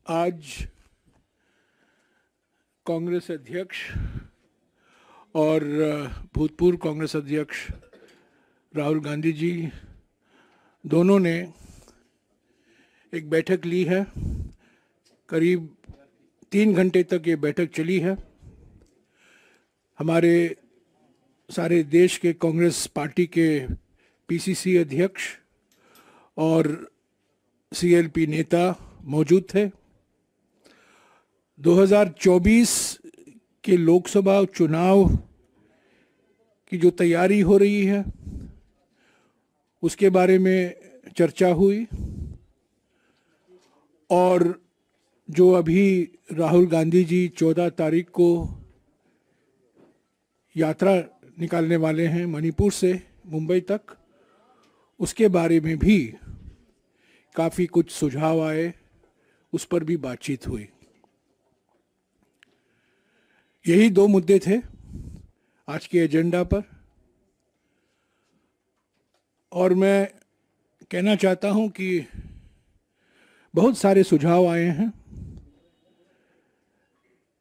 आज कांग्रेस अध्यक्ष और भूतपूर्व कांग्रेस अध्यक्ष राहुल गांधी जी दोनों ने एक बैठक ली है। करीब 3 घंटे तक ये बैठक चली है। हमारे सारे देश के कांग्रेस पार्टी के पीसीसी अध्यक्ष और सीएलपी नेता मौजूद थे। 2024 के लोकसभा चुनाव की जो तैयारी हो रही है उसके बारे में चर्चा हुई और जो अभी राहुल गांधी जी 14 तारीख को यात्रा निकालने वाले हैं मणिपुर से मुंबई तक, उसके बारे में भी काफ़ी कुछ सुझाव आए, उस पर भी बातचीत हुई। यही 2 मुद्दे थे आज के एजेंडा पर और मैं कहना चाहता हूं कि बहुत सारे सुझाव आए हैं।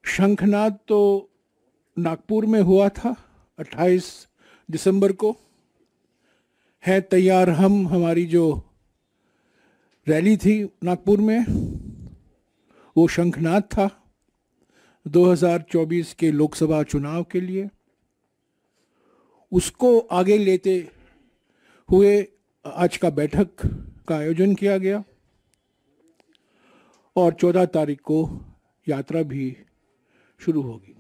शंखनाद तो नागपुर में हुआ था 28 दिसंबर को, है तैयार हमारी जो रैली थी नागपुर में वो शंखनाद था 2024 के लोकसभा चुनाव के लिए। उसको आगे लेते हुए आज का बैठक का आयोजन किया गया और 14 तारीख को यात्रा भी शुरू होगी।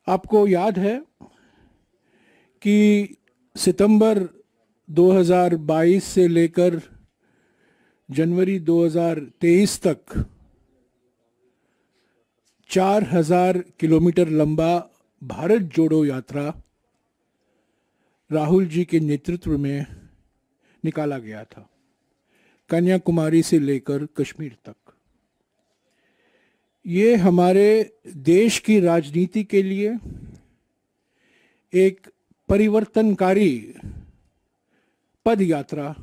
आपको याद है कि सितंबर 2022 से लेकर जनवरी 2023 तक 4000 किलोमीटर लंबा भारत जोड़ो यात्रा राहुल जी के नेतृत्व में निकाला गया था, कन्याकुमारी से लेकर कश्मीर तक। ये हमारे देश की राजनीति के लिए एक परिवर्तनकारी पद यात्रा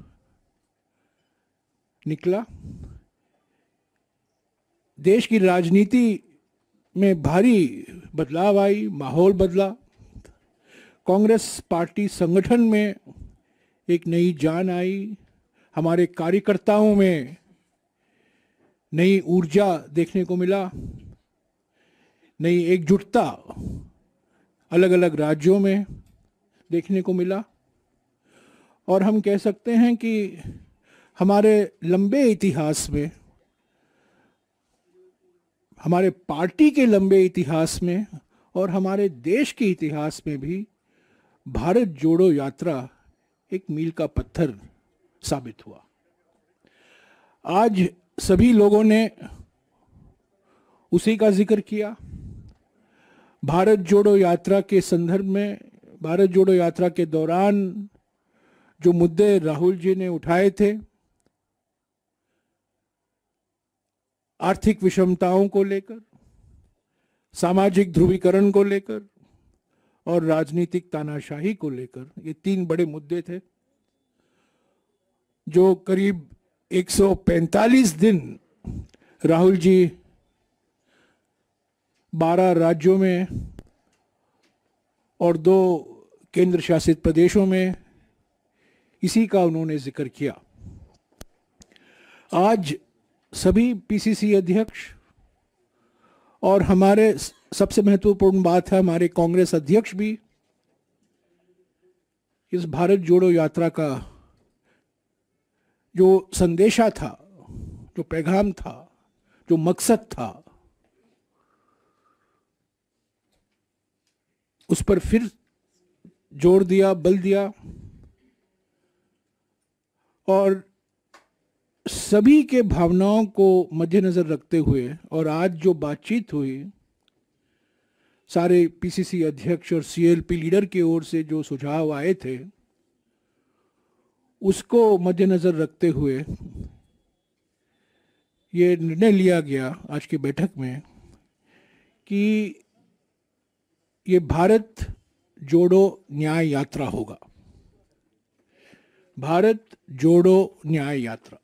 निकला। देश की राजनीति में भारी बदलाव आई, माहौल बदला। कांग्रेस पार्टी संगठन में एक नई जान आई, हमारे कार्यकर्ताओं में नई ऊर्जा देखने को मिला, नई एकजुटता अलग अलग राज्यों में देखने को मिला। और हम कह सकते हैं कि हमारे लंबे इतिहास में, हमारे पार्टी के लंबे इतिहास में और हमारे देश के इतिहास में भी भारत जोड़ो यात्रा एक मील का पत्थर साबित हुआ। आज सभी लोगों ने उसी का जिक्र किया। भारत जोड़ो यात्रा के संदर्भ में, भारत जोड़ो यात्रा के दौरान जो मुद्दे राहुल जी ने उठाए थे, आर्थिक विषमताओं को लेकर, सामाजिक ध्रुवीकरण को लेकर और राजनीतिक तानाशाही को लेकर, ये 3 बड़े मुद्दे थे जो करीब 145 दिन राहुल जी 12 राज्यों में और 2 केंद्र शासित प्रदेशों में इसी का उन्होंने जिक्र किया। आज सभी पीसीसी अध्यक्ष और हमारे सबसे महत्वपूर्ण बात है हमारे कांग्रेस अध्यक्ष भी इस भारत जोड़ो यात्रा का जो संदेशा था, जो पैगाम था, जो मकसद था, उस पर फिर जोर दिया, बल दिया और सभी के भावनाओं को मद्देनजर रखते हुए और आज जो बातचीत हुई, सारे पीसीसी अध्यक्ष और सीएलपी लीडर की ओर से जो सुझाव आए थे, उसको मद्देनजर रखते हुए ये निर्णय लिया गया आज की बैठक में कि ये भारत जोड़ो न्याय यात्रा होगा। भारत जोड़ो न्याय यात्रा।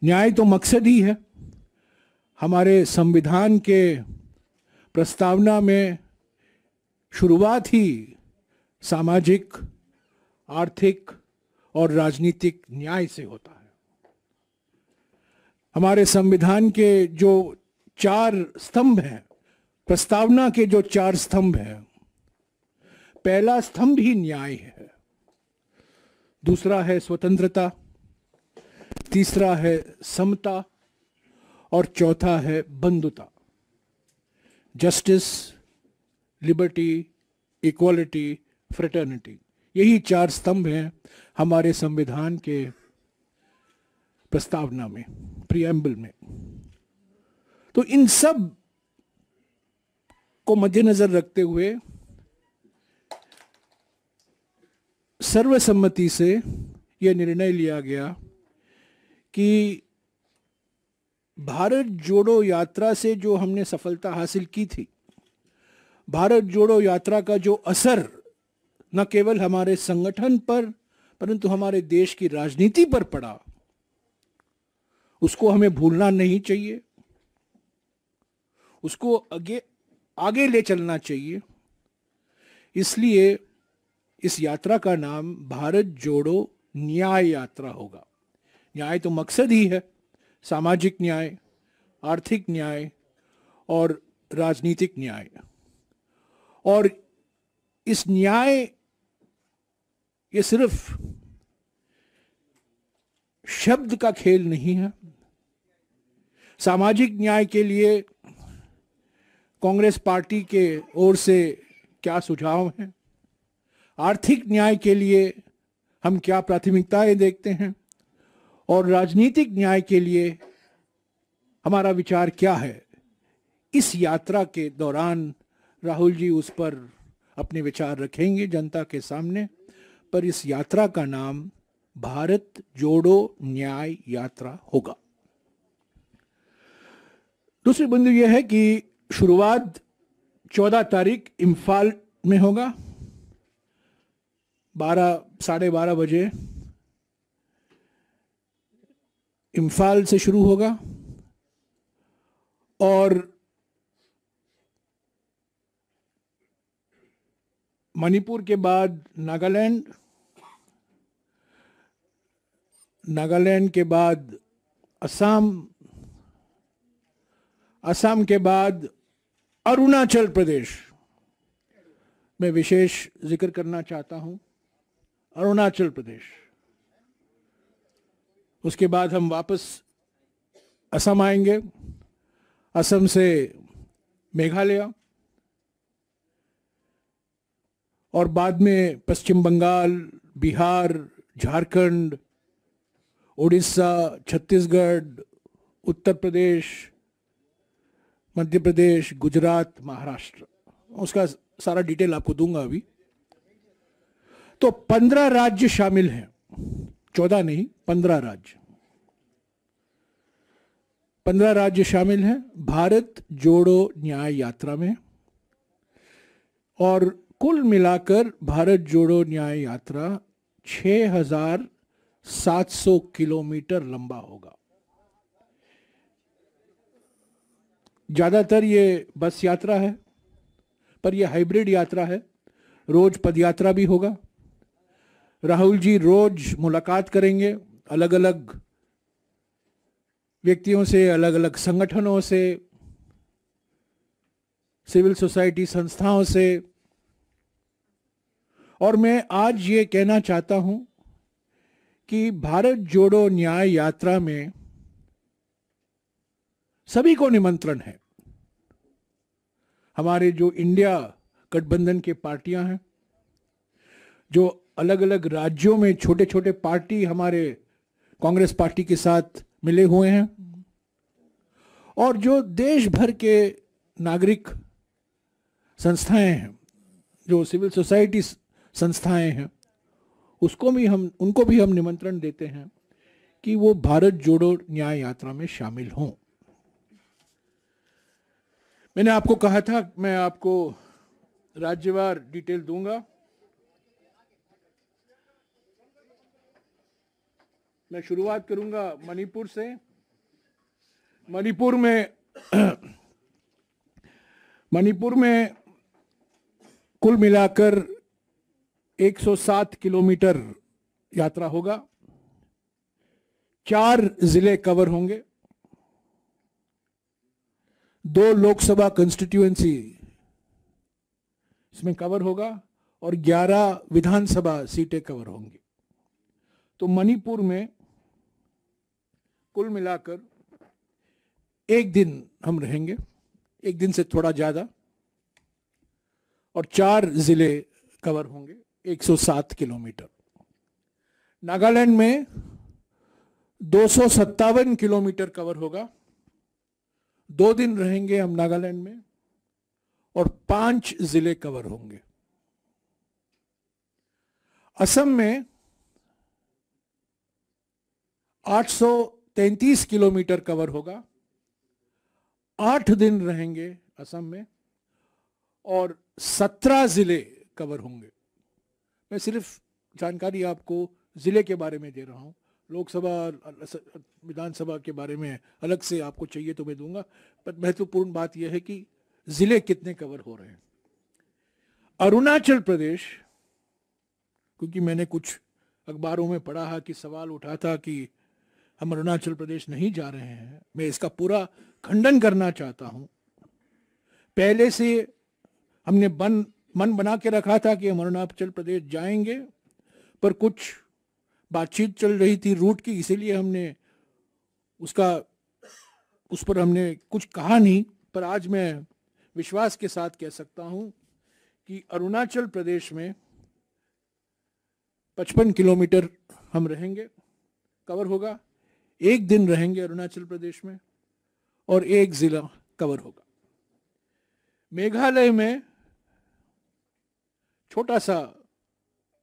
न्याय तो मकसद ही है। हमारे संविधान के प्रस्तावना में शुरुआत ही सामाजिक, आर्थिक और राजनीतिक न्याय से होता है। हमारे संविधान के जो 4 स्तंभ हैं, प्रस्तावना के जो 4 स्तंभ हैं, पहला स्तंभ ही न्याय है, दूसरा है स्वतंत्रता, तीसरा है समता और चौथा है बंधुता। जस्टिस, लिबर्टी, इक्वालिटी, फ्रेटर्निटी, यही 4 स्तंभ हैं हमारे संविधान के प्रस्तावना में, प्रीएम्बल में। तो इन सब को मद्देनजर रखते हुए सर्वसम्मति से यह निर्णय लिया गया कि भारत जोड़ो यात्रा से जो हमने सफलता हासिल की थी, भारत जोड़ो यात्रा का जो असर न केवल हमारे संगठन पर परंतु हमारे देश की राजनीति पर पड़ा, उसको हमें भूलना नहीं चाहिए, उसको आगे ले चलना चाहिए। इसलिए इस यात्रा का नाम भारत जोड़ो न्याय यात्रा होगा। न्याय तो मकसद ही है, सामाजिक न्याय, आर्थिक न्याय और राजनीतिक न्याय। और इस न्याय, ये सिर्फ शब्द का खेल नहीं है। सामाजिक न्याय के लिए कांग्रेस पार्टी के ओर से क्या सुझाव हैं, आर्थिक न्याय के लिए हम क्या प्राथमिकताएं देखते हैं, और राजनीतिक न्याय के लिए हमारा विचार क्या है, इस यात्रा के दौरान राहुल जी उस पर अपने विचार रखेंगे जनता के सामने। पर इस यात्रा का नाम भारत जोड़ो न्याय यात्रा होगा। दूसरी बिंदु यह है कि शुरुआत 14 तारीख इम्फाल में होगा, 12 12:30 बजे इम्फाल से शुरू होगा और मणिपुर के बाद नागालैंड, नागालैंड के बाद असम, असम के बाद अरुणाचल प्रदेश। मैं विशेष जिक्र करना चाहता हूं अरुणाचल प्रदेश। उसके बाद हम वापस असम आएंगे, असम से मेघालय और बाद में पश्चिम बंगाल, बिहार, झारखंड, उड़ीसा, छत्तीसगढ़, उत्तर प्रदेश, मध्य प्रदेश, गुजरात, महाराष्ट्र। उसका सारा डिटेल आपको दूंगा अभी। तो 15 राज्य शामिल हैं, 14 नहीं, 15 राज्य। 15 राज्य शामिल हैं भारत जोड़ो न्याय यात्रा में। और कुल मिलाकर भारत जोड़ो न्याय यात्रा 6,700 किलोमीटर लंबा होगा। ज्यादातर ये बस यात्रा है, पर यह हाइब्रिड यात्रा है, रोज पदयात्रा भी होगा। राहुल जी रोज मुलाकात करेंगे अलग अलग व्यक्तियों से, अलग अलग संगठनों से, सिविल सोसाइटी संस्थाओं से। और मैं आज ये कहना चाहता हूं कि भारत जोड़ो न्याय यात्रा में सभी को निमंत्रण है। हमारे जो इंडिया गठबंधन के पार्टियां हैं, जो अलग अलग राज्यों में छोटे छोटे पार्टी हमारे कांग्रेस पार्टी के साथ मिले हुए हैं, और जो देश भर के नागरिक संस्थाएं हैं, जो सिविल सोसाइटी संस्थाएं हैं, उनको भी हम निमंत्रण देते हैं कि वो भारत जोड़ो न्याय यात्रा में शामिल हों। मैंने आपको कहा था मैं आपको राज्यवार डिटेल दूंगा। मैं शुरुआत करूंगा मणिपुर से। मणिपुर में मणिपुर में कुल मिलाकर 107 किलोमीटर यात्रा होगा। 4 जिले कवर होंगे, 2 लोकसभा कंस्टिट्यूएंसी इसमें कवर होगा और 11 विधानसभा सीटें कवर होंगी। तो मणिपुर में कुल मिलाकर 1 दिन हम रहेंगे, 1 दिन से थोड़ा ज्यादा, और 4 जिले कवर होंगे, 107 किलोमीटर। नागालैंड में 257 किलोमीटर कवर होगा। 2 दिन रहेंगे हम नागालैंड में और 5 जिले कवर होंगे। असम में 833 किलोमीटर कवर होगा। 8 दिन रहेंगे असम में और 17 जिले कवर होंगे। मैं सिर्फ जानकारी आपको जिले के बारे में दे रहा हूं, लोकसभा विधानसभा के बारे में अलग से आपको चाहिए तो मैं दूंगा, पर महत्वपूर्ण बात यह है कि जिले कितने कवर हो रहे हैं। अरुणाचल प्रदेश, क्योंकि मैंने कुछ अखबारों में पढ़ा है कि सवाल उठा था कि हम अरुणाचल प्रदेश नहीं जा रहे हैं, मैं इसका पूरा खंडन करना चाहता हूं। पहले से हमने मन बना के रखा था कि हम अरुणाचल प्रदेश जाएंगे, पर कुछ बातचीत चल रही थी रूट की, इसीलिए हमने उस पर हमने कुछ कहा नहीं। पर आज मैं विश्वास के साथ कह सकता हूं कि अरुणाचल प्रदेश में 55 किलोमीटर हम रहेंगे, कवर होगा। 1 दिन रहेंगे अरुणाचल प्रदेश में और 1 जिला कवर होगा। मेघालय में छोटा सा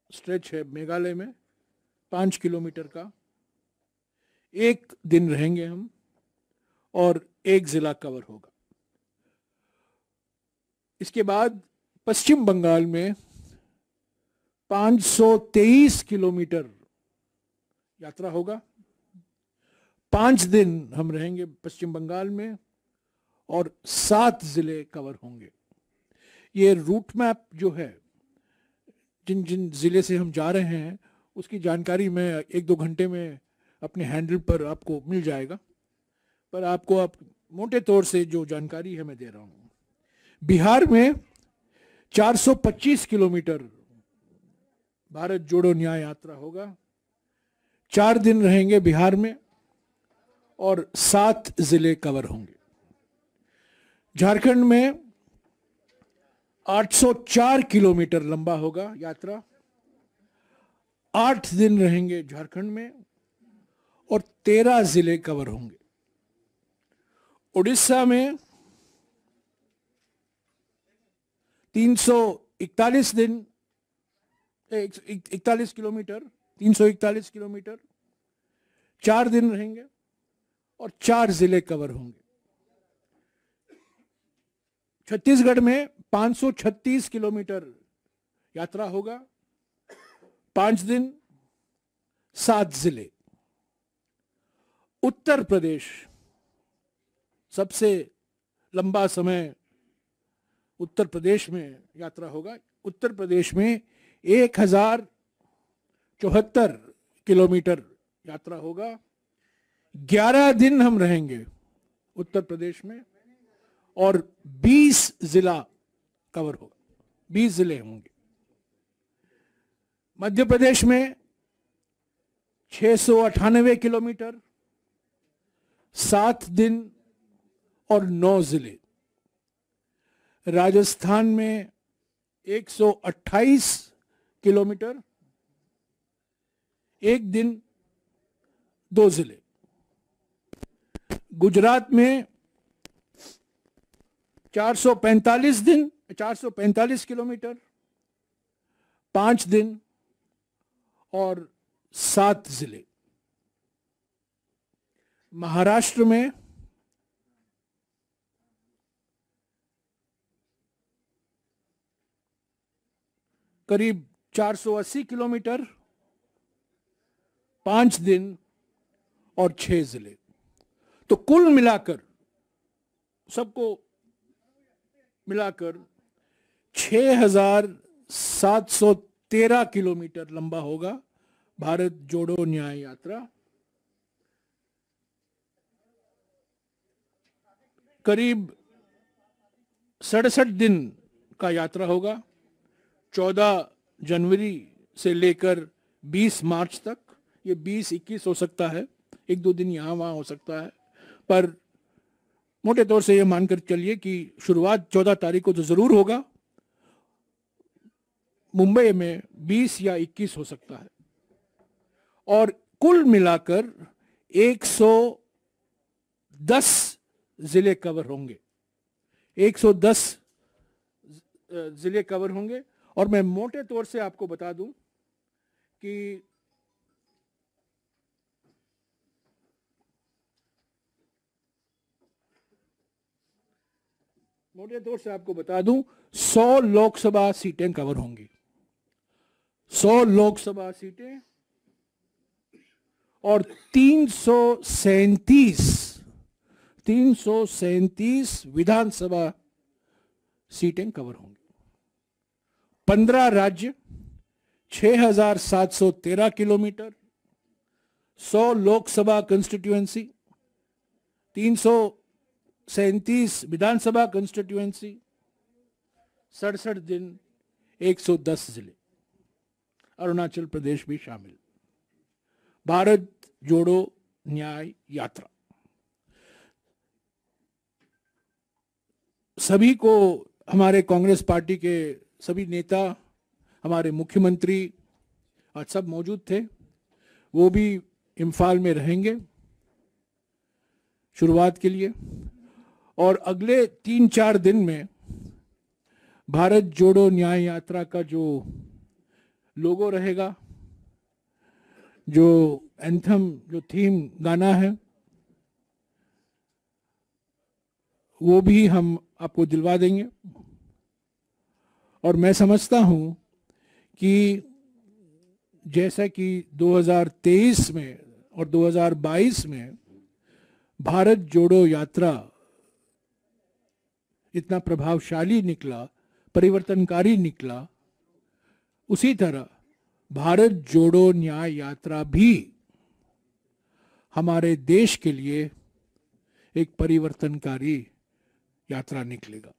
स्ट्रेच है, मेघालय में 5 किलोमीटर का, 1 दिन रहेंगे हम और 1 जिला कवर होगा। इसके बाद पश्चिम बंगाल में 523 किलोमीटर यात्रा होगा। 5 दिन हम रहेंगे पश्चिम बंगाल में और 7 जिले कवर होंगे। ये रूट मैप जो है, जिन जिन जिले से हम जा रहे हैं उसकी जानकारी मैं 1-2 घंटे में अपने हैंडल पर आपको मिल जाएगा, पर आपको आप मोटे तौर से जो जानकारी है मैं दे रहा हूँ। बिहार में 425 किलोमीटर भारत जोड़ो न्याय यात्रा होगा। 4 दिन रहेंगे बिहार में और 7 जिले कवर होंगे। झारखंड में 804 किलोमीटर लंबा होगा यात्रा। 8 दिन रहेंगे झारखंड में और 13 जिले कवर होंगे। उड़ीसा में 341 दिन 41 किलोमीटर 341 किलोमीटर 4 दिन रहेंगे और 4 जिले कवर होंगे। छत्तीसगढ़ में 536 किलोमीटर यात्रा होगा, 5 दिन 7 जिले। उत्तर प्रदेश सबसे लंबा समय उत्तर प्रदेश में यात्रा होगा। उत्तर प्रदेश में 1074 किलोमीटर यात्रा होगा। 11 दिन हम रहेंगे उत्तर प्रदेश में और 20 जिला कवर होगा, 20 जिले होंगे। मध्य प्रदेश में 698 किलोमीटर, 7 दिन और 9 जिले। राजस्थान में 128 किलोमीटर, 1 दिन 2 जिले। गुजरात में 445 किलोमीटर, 5 दिन और 7 जिले। महाराष्ट्र में करीब 480 किलोमीटर, 5 दिन और 6 जिले। तो कुल मिलाकर, सबको मिलाकर 6,713 किलोमीटर लंबा होगा भारत जोड़ो न्याय यात्रा। करीब 67 दिन का यात्रा होगा। 14 जनवरी से लेकर 20 मार्च तक। ये 20-21 हो सकता है, एक दो दिन यहाँ वहाँ हो सकता है, पर मोटे तौर से ये मानकर चलिए कि शुरुआत 14 तारीख को तो जरूर होगा। मुंबई में 20 या 21 हो सकता है। और कुल मिलाकर 110 जिले कवर होंगे। 110 जिले कवर होंगे। और मैं मोटे तौर से आपको बता दूं कि मोटे तौर से आपको बता दूं 100 लोकसभा सीटें कवर होंगी। 100 लोकसभा सीटें और 337 विधानसभा सीटें कवर होंगी। 15 राज्य, 6,713 किलोमीटर, 100 लोकसभा कंस्टिट्यूएंसी, 337 विधानसभा कंस्टिट्यूएंसी, 67 दिन, 110 जिले, अरुणाचल प्रदेश भी शामिल। भारत जोड़ो न्याय यात्रा सभी को, हमारे कांग्रेस पार्टी के सभी नेता, हमारे मुख्यमंत्री आज सब मौजूद थे, वो भी इम्फाल में रहेंगे शुरुआत के लिए। और अगले 3-4 दिन में भारत जोड़ो न्याय यात्रा का जो लोगो रहेगा, जो एंथम, जो थीम गाना है, वो भी हम आपको दिलवा देंगे। और मैं समझता हूं कि जैसा कि 2023 में और 2022 में भारत जोड़ो यात्रा इतना प्रभावशाली निकला, परिवर्तनकारी निकला, उसी तरह भारत जोड़ो न्याय यात्रा भी हमारे देश के लिए एक परिवर्तनकारी यात्रा निकलेगा।